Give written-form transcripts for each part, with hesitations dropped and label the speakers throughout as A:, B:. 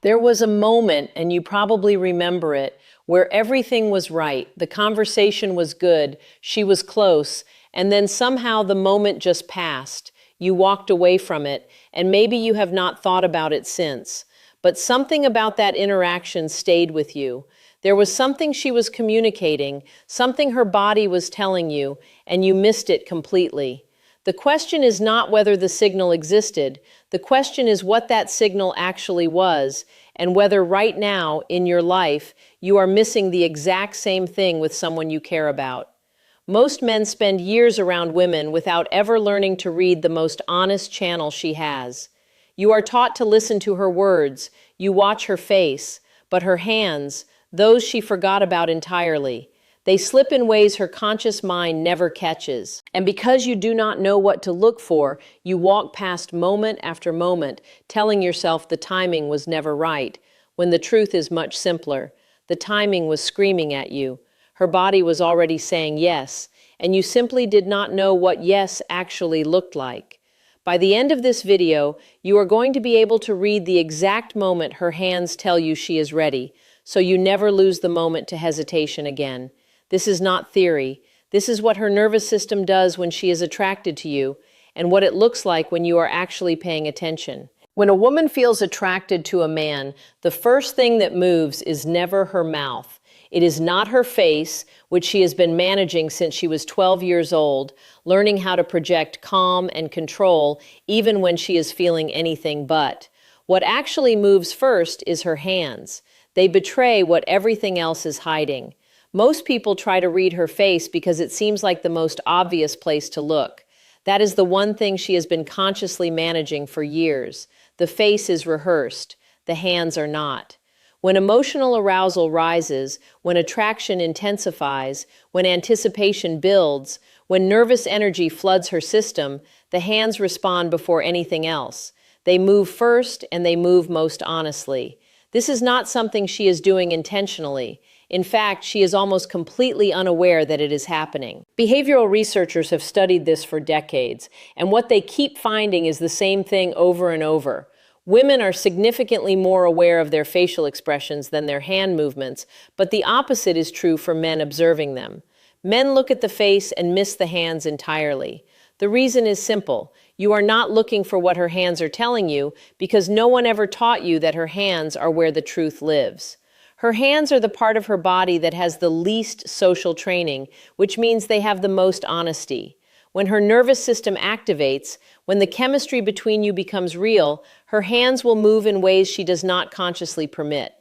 A: There was a moment, and you probably remember it, where everything was right. The conversation was good, she was close, and then somehow the moment just passed. You walked away from it, and maybe you have not thought about it since. But something about that interaction stayed with you. There was something she was communicating, something her body was telling you, and you missed it completely. The question is not whether the signal existed. The question is what that signal actually was, and whether right now in your life you are missing the exact same thing with someone you care about. Most men spend years around women without ever learning to read the most honest channel she has. You are taught to listen to her words, you watch her face, but her hands, those she forgot about entirely. They slip in ways her conscious mind never catches. And because you do not know what to look for, you walk past moment after moment, telling yourself the timing was never right, when the truth is much simpler. The timing was screaming at you. Her body was already saying yes, and you simply did not know what yes actually looked like. By the end of this video, you are going to be able to read the exact moment her hands tell you she is ready, so you never lose the moment to hesitation again. This is not theory. This is what her nervous system does when she is attracted to you, and what it looks like when you are actually paying attention. When a woman feels attracted to a man, the first thing that moves is never her mouth. It is not her face, which she has been managing since she was 12 years old, learning how to project calm and control even when she is feeling anything but. What actually moves first is her hands. They betray what everything else is hiding. Most people try to read her face because it seems like the most obvious place to look. That is the one thing she has been consciously managing for years. The face is rehearsed. The hands are not. When emotional arousal rises, when attraction intensifies, when anticipation builds, when nervous energy floods her system, the hands respond before anything else. They move first and they move most honestly. This is not something she is doing intentionally. In fact, she is almost completely unaware that it is happening. Behavioral researchers have studied this for decades, and what they keep finding is the same thing over and over. Women are significantly more aware of their facial expressions than their hand movements, but the opposite is true for men observing them. Men look at the face and miss the hands entirely. The reason is simple. You are not looking for what her hands are telling you because no one ever taught you that her hands are where the truth lives. Her hands are the part of her body that has the least social training, which means they have the most honesty. When her nervous system activates, when the chemistry between you becomes real, her hands will move in ways she does not consciously permit.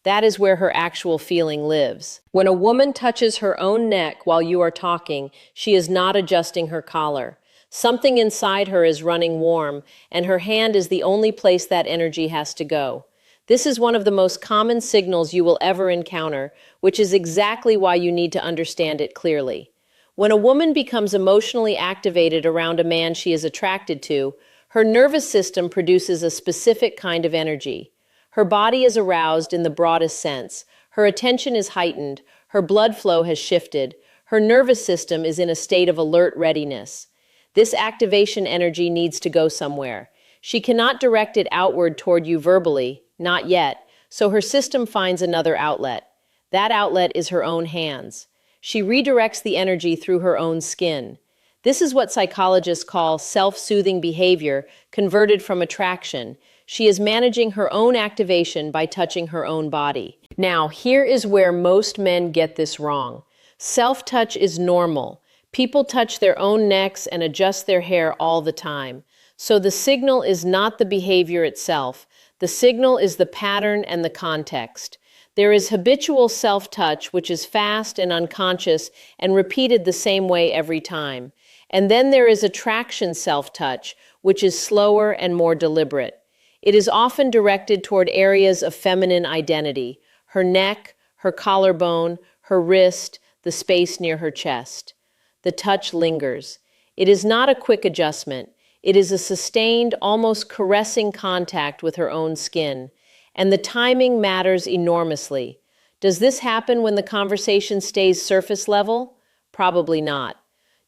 A: That is where her actual feeling lives. When a woman touches her own neck while you are talking, she is not adjusting her collar. Something inside her is running warm, and her hand is the only place that energy has to go. This is one of the most common signals you will ever encounter, which is exactly why you need to understand it clearly. When a woman becomes emotionally activated around a man she is attracted to, her nervous system produces a specific kind of energy. Her body is aroused in the broadest sense. Her attention is heightened. Her blood flow has shifted. Her nervous system is in a state of alert readiness. This activation energy needs to go somewhere. She cannot direct it outward toward you verbally, not yet, so her system finds another outlet. That outlet is her own hands. She redirects the energy through her own skin. This is what psychologists call self-soothing behavior converted from attraction. She is managing her own activation by touching her own body. Now, here is where most men get this wrong. Self-touch is normal. People touch their own necks and adjust their hair all the time. So the signal is not the behavior itself. The signal is the pattern and the context. There is habitual self-touch, which is fast and unconscious and repeated the same way every time. And then there is attraction self-touch, which is slower and more deliberate. It is often directed toward areas of feminine identity: her neck, her collarbone, her wrist, the space near her chest. The touch lingers. It is not a quick adjustment. It is a sustained, almost caressing contact with her own skin. And the timing matters enormously. Does this happen when the conversation stays surface level? Probably not.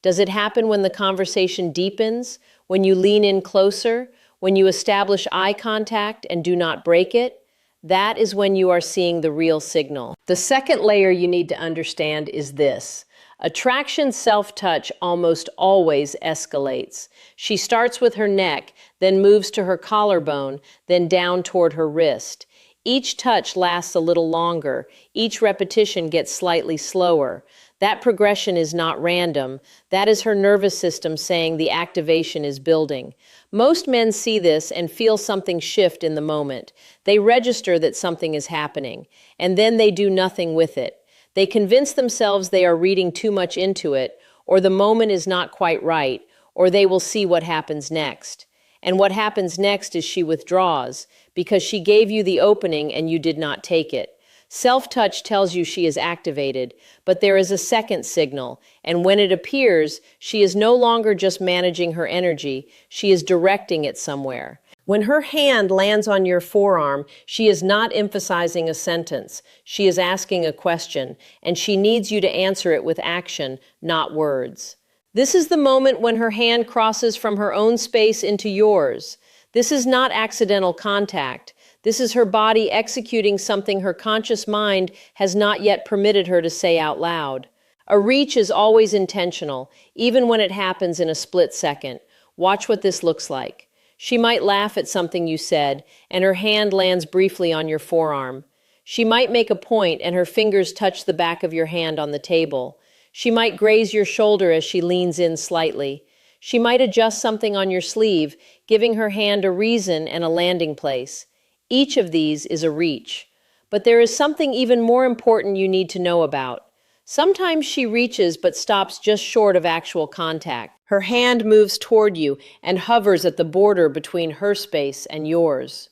A: Does it happen when the conversation deepens, when you lean in closer, when you establish eye contact and do not break it? That is when you are seeing the real signal. The second layer you need to understand is this. Attraction self-touch almost always escalates. She starts with her neck, then moves to her collarbone, then down toward her wrist. Each touch lasts a little longer. Each repetition gets slightly slower. That progression is not random. That is her nervous system saying the activation is building. Most men see this and feel something shift in the moment. They register that something is happening, and then they do nothing with it. They convince themselves they are reading too much into it, or the moment is not quite right, or they will see what happens next. And what happens next is she withdraws, because she gave you the opening and you did not take it. Self-touch tells you she is activated, but there is a second signal, and when it appears, she is no longer just managing her energy, she is directing it somewhere. When her hand lands on your forearm, she is not emphasizing a sentence. She is asking a question, and she needs you to answer it with action, not words. This is the moment when her hand crosses from her own space into yours. This is not accidental contact. This is her body executing something her conscious mind has not yet permitted her to say out loud. A reach is always intentional, even when it happens in a split second. Watch what this looks like. She might laugh at something you said, and her hand lands briefly on your forearm. She might make a point, and her fingers touch the back of your hand on the table. She might graze your shoulder as she leans in slightly. She might adjust something on your sleeve, giving her hand a reason and a landing place. Each of these is a reach. But there is something even more important you need to know about. Sometimes she reaches but stops just short of actual contact. Her hand moves toward you and hovers at the border between her space and yours.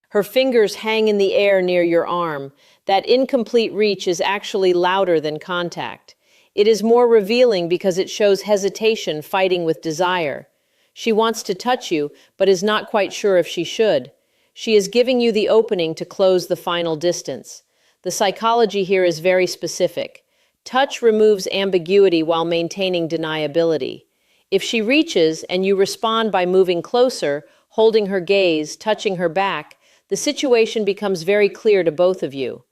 A: Her fingers hang in the air near your arm. That incomplete reach is actually louder than contact. It is more revealing because it shows hesitation fighting with desire. She wants to touch you, but is not quite sure if she should. She is giving you the opening to close the final distance. The psychology here is very specific. Touch removes ambiguity while maintaining deniability. If she reaches and you respond by moving closer, holding her gaze, touching her back, the situation becomes very clear to both of you.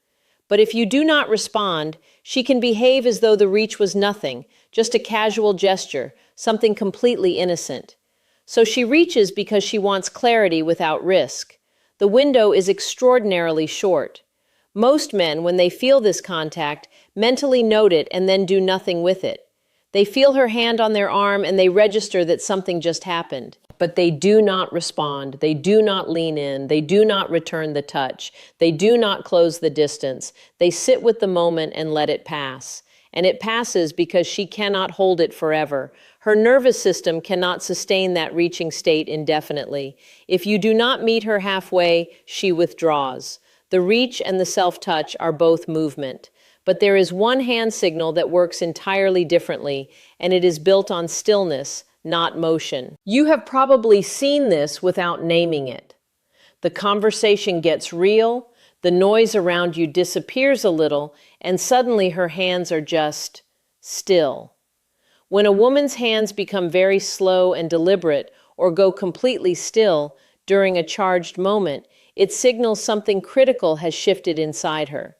A: But if you do not respond, she can behave as though the reach was nothing, just a casual gesture, something completely innocent. So she reaches because she wants clarity without risk. The window is extraordinarily short. Most men, when they feel this contact, mentally note it and then do nothing with it. They feel her hand on their arm and they register that something just happened. But they do not respond. They do not lean in. They do not return the touch. They do not close the distance. They sit with the moment and let it pass. And it passes because she cannot hold it forever. Her nervous system cannot sustain that reaching state indefinitely. If you do not meet her halfway, she withdraws. The reach and the self-touch are both movement. But there is one hand signal that works entirely differently, and it is built on stillness, not motion. You have probably seen this without naming it. The conversation gets real, the noise around you disappears a little, and suddenly her hands are just still. When a woman's hands become very slow and deliberate or go completely still during a charged moment, it signals something critical has shifted inside her.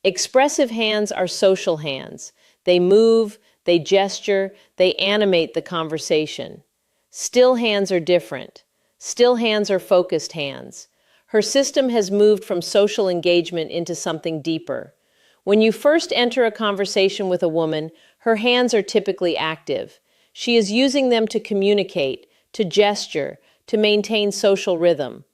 A: Expressive hands are social hands. They move, they gesture, they animate the conversation. Still hands are different. Still hands are focused hands. Her system has moved from social engagement into something deeper. When you first enter a conversation with a woman, her hands are typically active. She is using them to communicate, to gesture, to maintain social rhythm.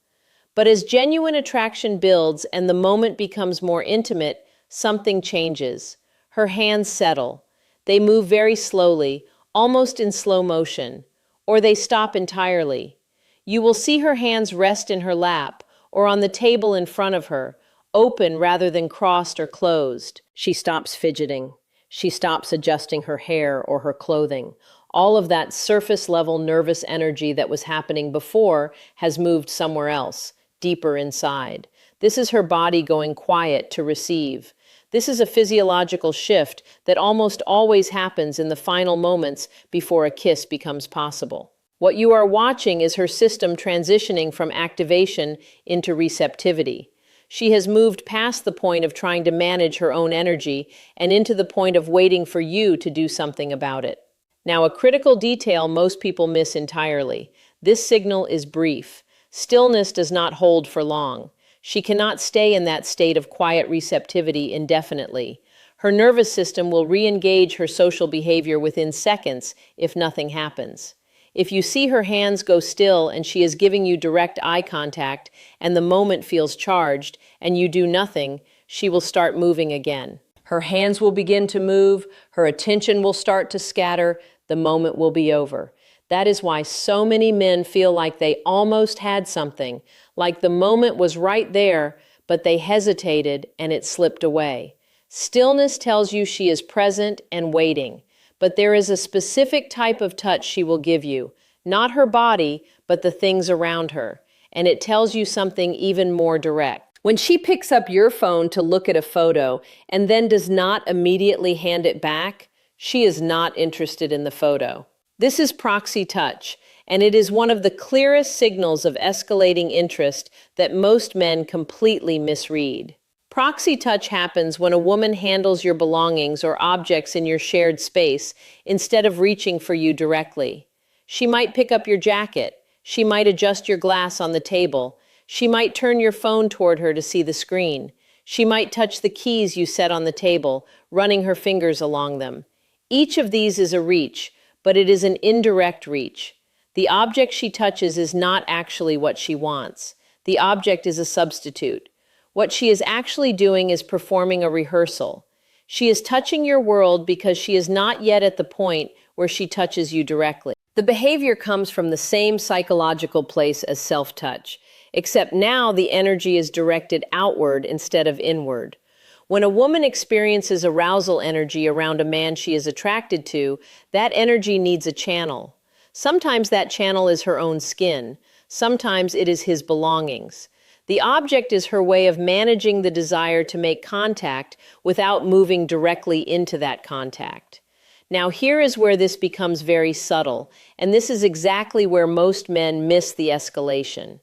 A: But as genuine attraction builds and the moment becomes more intimate, something changes. Her hands settle. They move very slowly, almost in slow motion, or they stop entirely. You will see her hands rest in her lap or on the table in front of her, open rather than crossed or closed. She stops fidgeting. She stops adjusting her hair or her clothing. All of that surface-level nervous energy that was happening before has moved somewhere else, deeper inside. This is her body going quiet to receive. This is a physiological shift that almost always happens in the final moments before a kiss becomes possible. What you are watching is her system transitioning from activation into receptivity. She has moved past the point of trying to manage her own energy and into the point of waiting for you to do something about it. Now, a critical detail most people miss entirely. This signal is brief. Stillness does not hold for long. She cannot stay in that state of quiet receptivity indefinitely. Her nervous system will re-engage her social behavior within seconds if nothing happens. If you see her hands go still and she is giving you direct eye contact and the moment feels charged and you do nothing, she will start moving again. Her hands will begin to move, her attention will start to scatter, the moment will be over. That is why so many men feel like they almost had something, like the moment was right there, but they hesitated and it slipped away. Stillness tells you she is present and waiting, but there is a specific type of touch she will give you, not her body, but the things around her, and it tells you something even more direct. When she picks up your phone to look at a photo and then does not immediately hand it back, she is not interested in the photo. This is proxy touch, and it is one of the clearest signals of escalating interest that most men completely misread. Proxy touch happens when a woman handles your belongings or objects in your shared space instead of reaching for you directly. She might pick up your jacket. She might adjust your glass on the table. She might turn your phone toward her to see the screen. She might touch the keys you set on the table, running her fingers along them. Each of these is a reach, but it is an indirect reach. The object she touches is not actually what she wants. The object is a substitute. What she is actually doing is performing a rehearsal. She is touching your world because she is not yet at the point where she touches you directly. The behavior comes from the same psychological place as self-touch, except now the energy is directed outward instead of inward. When a woman experiences arousal energy around a man she is attracted to, that energy needs a channel. Sometimes that channel is her own skin. Sometimes it is his belongings. The object is her way of managing the desire to make contact without moving directly into that contact. Now, here is where this becomes very subtle, and this is exactly where most men miss the escalation.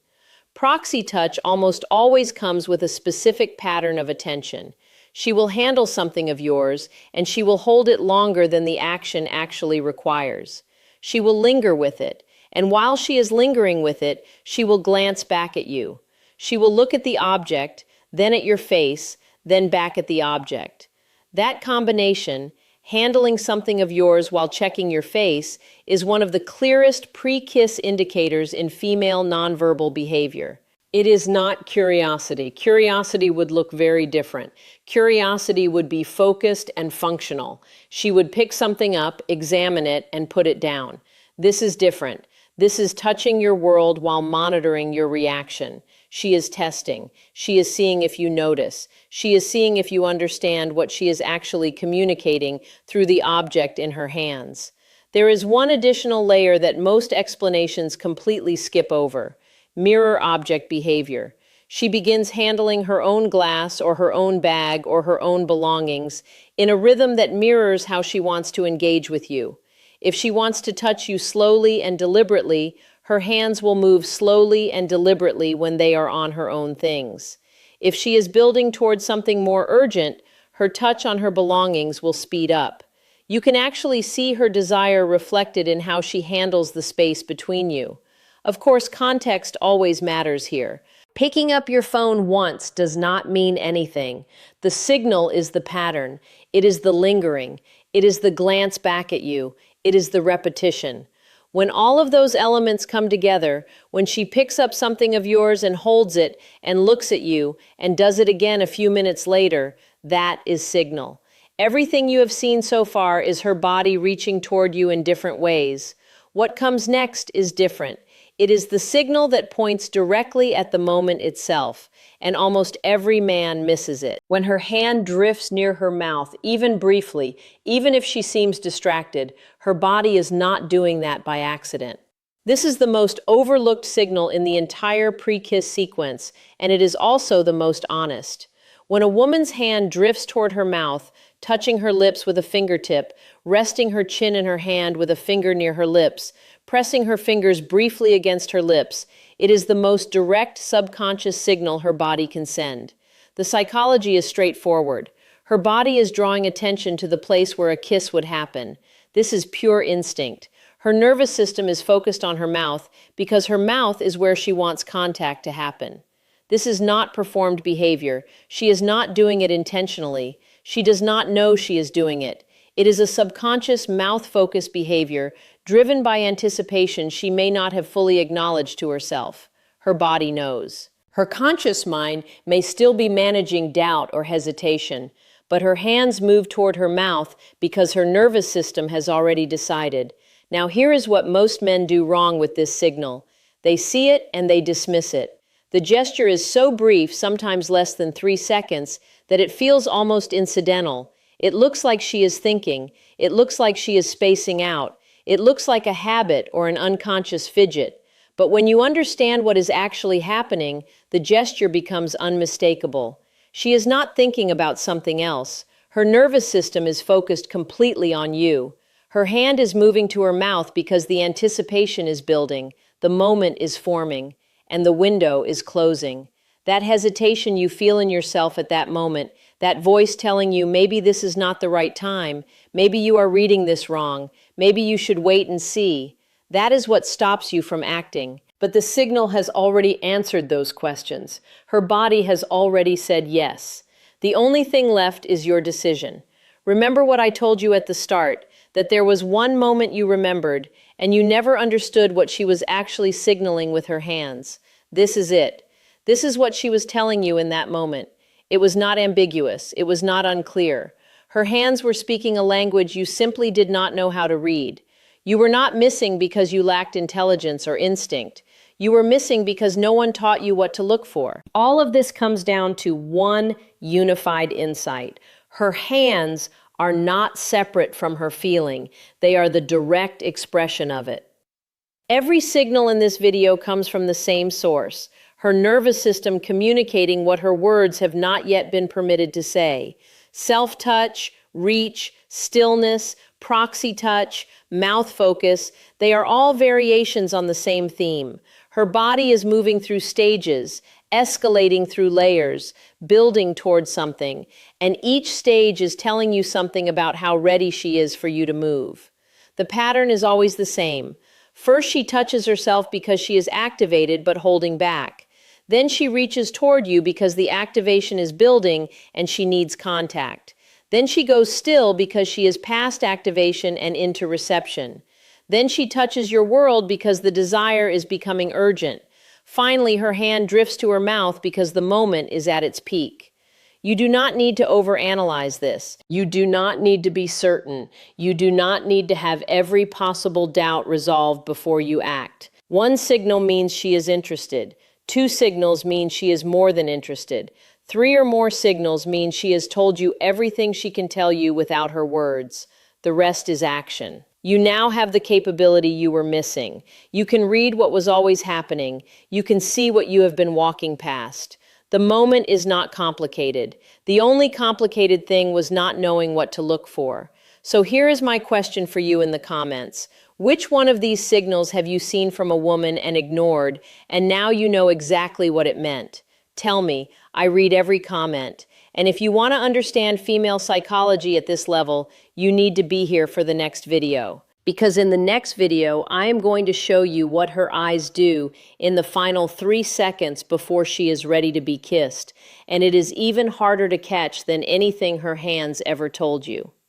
A: Proxy touch almost always comes with a specific pattern of attention. She will handle something of yours, and she will hold it longer than the action actually requires. She will linger with it, and while she is lingering with it, she will glance back at you. She will look at the object, then at your face, then back at the object. That combination, handling something of yours while checking your face, is one of the clearest pre-kiss indicators in female nonverbal behavior. It is not curiosity. Curiosity would look very different. Curiosity would be focused and functional. She would pick something up, examine it, and put it down. This is different. This is touching your world while monitoring your reaction. She is testing. She is seeing if you notice. She is seeing if you understand what she is actually communicating through the object in her hands. There is one additional layer that most explanations completely skip over: mirror object behavior. She begins handling her own glass or her own bag or her own belongings in a rhythm that mirrors how she wants to engage with you. If she wants to touch you slowly and deliberately, her hands will move slowly and deliberately when they are on her own things. If she is building towards something more urgent, her touch on her belongings will speed up. You can actually see her desire reflected in how she handles the space between you. Of course, context always matters here. Picking up your phone once does not mean anything. The signal is the pattern. It is the lingering. It is the glance back at you. It is the repetition. When all of those elements come together, when she picks up something of yours and holds it and looks at you and does it again a few minutes later, that is signal. Everything you have seen so far is her body reaching toward you in different ways. What comes next is different. It is the signal that points directly at the moment itself, and almost every man misses it. When her hand drifts near her mouth, even briefly, even if she seems distracted, her body is not doing that by accident. This is the most overlooked signal in the entire pre-kiss sequence, and it is also the most honest. When a woman's hand drifts toward her mouth, touching her lips with a fingertip, resting her chin in her hand with a finger near her lips, pressing her fingers briefly against her lips, it is the most direct subconscious signal her body can send. The psychology is straightforward. Her body is drawing attention to the place where a kiss would happen. This is pure instinct. Her nervous system is focused on her mouth because her mouth is where she wants contact to happen. This is not performed behavior. She is not doing it intentionally. She does not know she is doing it. It is a subconscious, mouth-focused behavior driven by anticipation she may not have fully acknowledged to herself. Her body knows. Her conscious mind may still be managing doubt or hesitation, but her hands move toward her mouth because her nervous system has already decided. Now, here is what most men do wrong with this signal. They see it and they dismiss it. The gesture is so brief, sometimes less than 3 seconds, that it feels almost incidental. It looks like she is thinking. It looks like she is spacing out. It looks like a habit or an unconscious fidget. But when you understand what is actually happening, the gesture becomes unmistakable. She is not thinking about something else. Her nervous system is focused completely on you. Her hand is moving to her mouth because the anticipation is building, the moment is forming, and the window is closing. That hesitation you feel in yourself at that moment, that voice telling you maybe this is not the right time, maybe you are reading this wrong, maybe you should wait and see, that is what stops you from acting. But the signal has already answered those questions. Her body has already said yes. The only thing left is your decision. Remember what I told you at the start, that there was one moment you remembered, and you never understood what she was actually signaling with her hands. This is it. This is what she was telling you in that moment. It was not ambiguous. It was not unclear. Her hands were speaking a language you simply did not know how to read. You were not missing because you lacked intelligence or instinct. You were missing because no one taught you what to look for. All of this comes down to one unified insight. Her hands are not separate from her feeling. They are the direct expression of it. Every signal in this video comes from the same source, her nervous system communicating what her words have not yet been permitted to say. Self-touch, reach, stillness, proxy touch, mouth focus, they are all variations on the same theme. Her body is moving through stages, escalating through layers, building towards something, and each stage is telling you something about how ready she is for you to move. The pattern is always the same. First, she touches herself because she is activated but holding back. Then she reaches toward you because the activation is building and she needs contact. Then she goes still because she is past activation and into reception. Then she touches your world because the desire is becoming urgent. Finally, her hand drifts to her mouth because the moment is at its peak. You do not need to overanalyze this. You do not need to be certain. You do not need to have every possible doubt resolved before you act. One signal means she is interested. 2 signals mean she is more than interested. 3 or more signals mean she has told you everything she can tell you without her words. The rest is action. You now have the capability you were missing. You can read what was always happening. You can see what you have been walking past. The moment is not complicated. The only complicated thing was not knowing what to look for. So here is my question for you in the comments. Which one of these signals have you seen from a woman and ignored, and now you know exactly what it meant? Tell me. I read every comment. And if you want to understand female psychology at this level, you need to be here for the next video. Because in the next video, I am going to show you what her eyes do in the final 3 seconds before she is ready to be kissed. And it is even harder to catch than anything her hands ever told you.